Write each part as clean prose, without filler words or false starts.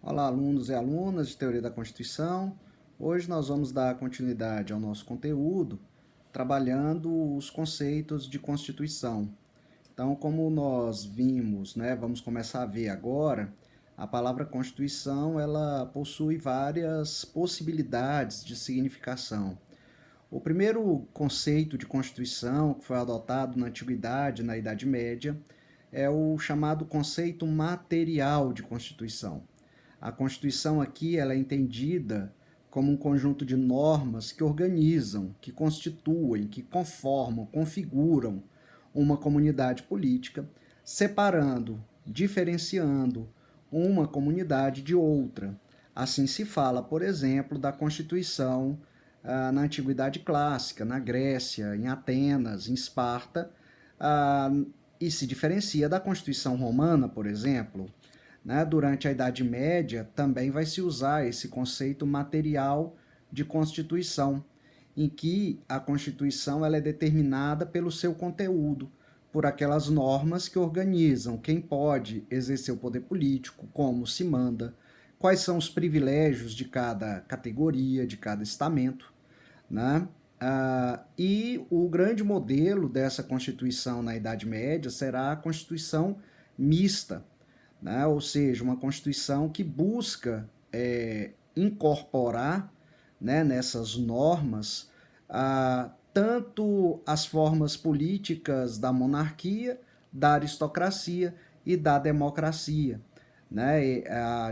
Olá, alunos e alunas de Teoria da Constituição. Hoje nós vamos dar continuidade ao nosso conteúdo, trabalhando os conceitos de Constituição. Então, como nós vimos, vamos começar a ver agora, a palavra Constituição, ela possui várias possibilidades de significação. O primeiro conceito de Constituição, que foi adotado na Antiguidade, na Idade Média, é o chamado conceito material de Constituição. A Constituição aqui ela é entendida como um conjunto de normas que organizam, que constituem, que conformam, configuram uma comunidade política, separando, diferenciando uma comunidade de outra. Assim se fala, por exemplo, da Constituição na Antiguidade Clássica, na Grécia, em Atenas, em Esparta, ah, e se diferencia da Constituição Romana, por exemplo. Durante a Idade Média, também vai se usar esse conceito material de Constituição, em que a Constituição ela é determinada pelo seu conteúdo, por aquelas normas que organizam quem pode exercer o poder político, como se manda, quais são os privilégios de cada categoria, de cada estamento, né? E o grande modelo dessa Constituição na Idade Média será a Constituição mista, né? Ou seja, uma Constituição que busca incorporar, né, nessas normas tanto as formas políticas da monarquia, da aristocracia e da democracia. Né?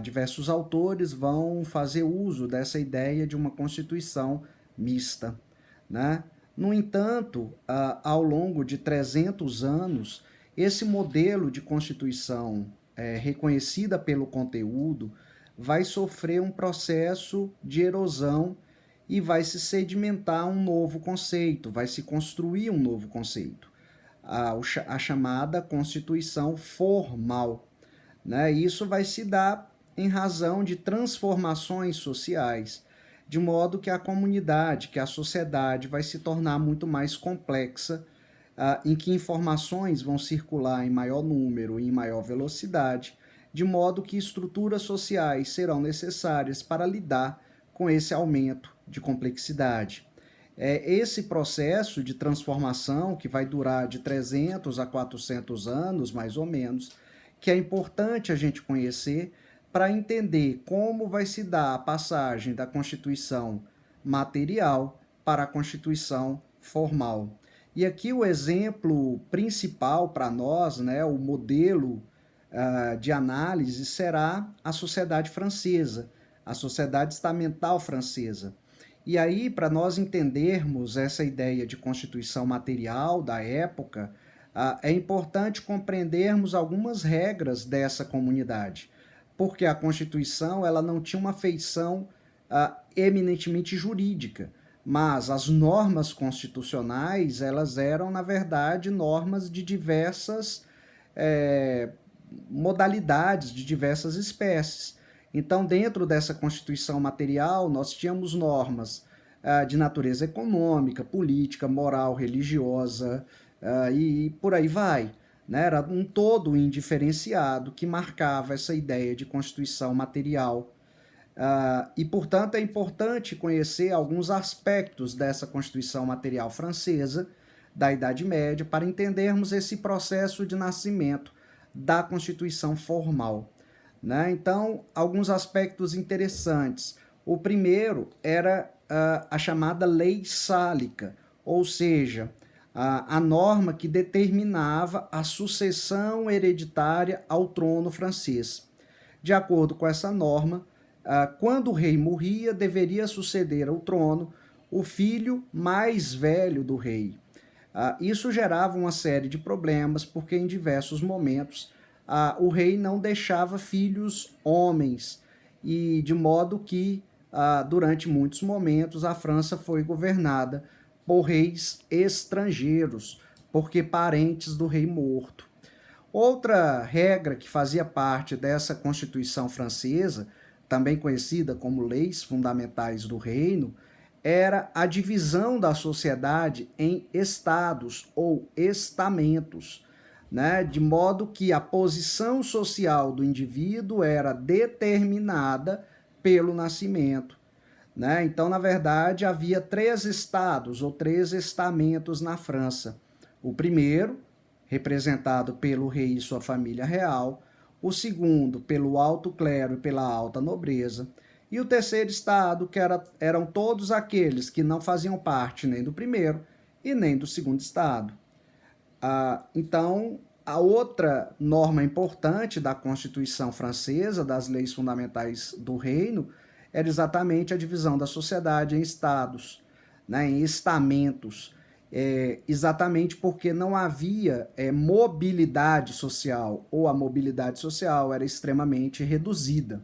Diversos autores vão fazer uso dessa ideia de uma Constituição mista. Né? No entanto, ao longo de 300 anos, esse modelo de Constituição reconhecida pelo conteúdo vai sofrer um processo de erosão e vai se sedimentar um novo conceito, vai se construir um novo conceito, a chamada Constituição formal. Né? Isso vai se dar em razão de transformações sociais, de modo que a comunidade, que a sociedade vai se tornar muito mais complexa, em que informações vão circular em maior número e em maior velocidade, de modo que estruturas sociais serão necessárias para lidar com esse aumento de complexidade. Esse processo de transformação, que vai durar de 300 a 400 anos, mais ou menos, que é importante a gente conhecer para entender como vai se dar a passagem da Constituição material para a Constituição formal. E aqui o exemplo principal para nós, né, o modelo de análise será a sociedade francesa, a sociedade estamental francesa. E aí, para nós entendermos essa ideia de constituição material da época, é importante compreendermos algumas regras dessa comunidade, porque a Constituição ela não tinha uma feição eminentemente jurídica, mas as normas constitucionais elas eram, na verdade, normas de diversas modalidades, de diversas espécies. Então, dentro dessa Constituição material, nós tínhamos normas de natureza econômica, política, moral, religiosa e por aí vai. Né? Era um todo indiferenciado que marcava essa ideia de Constituição material. E, portanto, é importante conhecer alguns aspectos dessa Constituição material francesa da Idade Média para entendermos esse processo de nascimento da Constituição formal. Né? Então, alguns aspectos interessantes. O primeiro era a chamada Lei Sálica, ou seja, a norma que determinava a sucessão hereditária ao trono francês. De acordo com essa norma, quando o rei morria, deveria suceder ao trono o filho mais velho do rei. Isso gerava uma série de problemas, porque em diversos momentos o rei não deixava filhos homens, e de modo que, durante muitos momentos, a França foi governada por reis estrangeiros, porque parentes do rei morto. Outra regra que fazia parte dessa Constituição francesa, também conhecida como Leis Fundamentais do Reino, era a divisão da sociedade em estados ou estamentos. né? De modo que a posição social do indivíduo era determinada pelo nascimento, né? Então, na verdade, havia três estados ou três estamentos na França. O primeiro, representado pelo rei e sua família real, o segundo, pelo alto clero e pela alta nobreza, e o terceiro estado, que eram todos aqueles que não faziam parte nem do primeiro e nem do segundo estado. Então, a outra norma importante da Constituição Francesa, das leis fundamentais do reino, era exatamente a divisão da sociedade em estados, né, em estamentos, exatamente porque não havia mobilidade social, ou a mobilidade social era extremamente reduzida.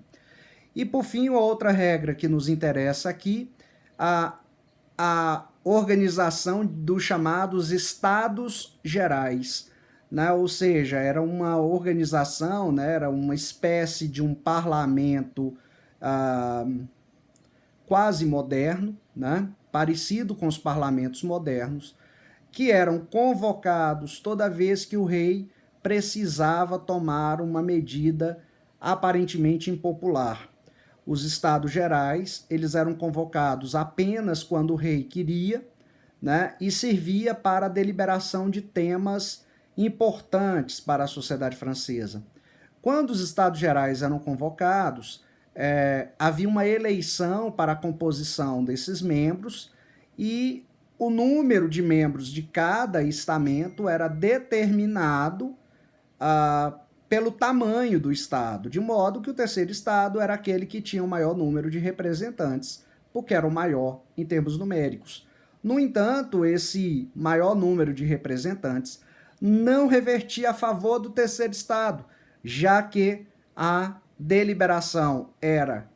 E, por fim, outra regra que nos interessa aqui, a organização dos chamados Estados Gerais, né? Ou seja, era uma organização, né? Era uma espécie de um parlamento quase moderno, né? Parecido com os parlamentos modernos, que eram convocados toda vez que o rei precisava tomar uma medida aparentemente impopular. Os estados gerais, eles eram convocados apenas quando o rei queria, né, e servia para a deliberação de temas importantes para a sociedade francesa. Quando os estados gerais eram convocados, havia uma eleição para a composição desses membros e o número de membros de cada estamento era determinado pelo tamanho do estado, de modo que o terceiro estado era aquele que tinha o maior número de representantes, porque era o maior em termos numéricos. No entanto, esse maior número de representantes não revertia a favor do terceiro estado, já que a deliberação era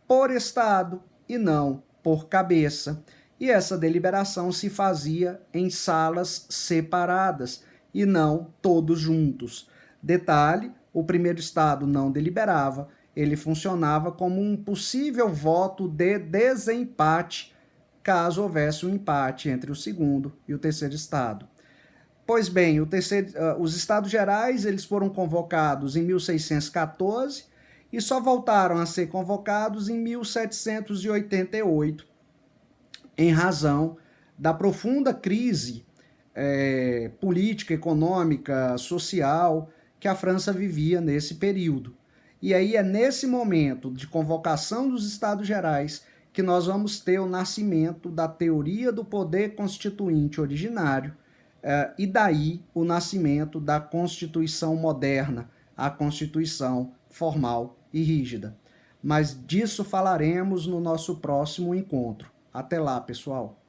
por estado e não por cabeça. E essa deliberação se fazia em salas separadas e não todos juntos. Detalhe, o primeiro estado não deliberava, ele funcionava como um possível voto de desempate, caso houvesse um empate entre o segundo e o terceiro estado. Pois bem, os estados gerais eles foram convocados em 1614 e só voltaram a ser convocados em 1788, em razão da profunda crise política, econômica, social que a França vivia nesse período. E aí é nesse momento de convocação dos Estados Gerais que nós vamos ter o nascimento da teoria do poder constituinte originário e daí o nascimento da Constituição moderna, a Constituição formal e rígida. Mas disso falaremos no nosso próximo encontro. Até lá, pessoal!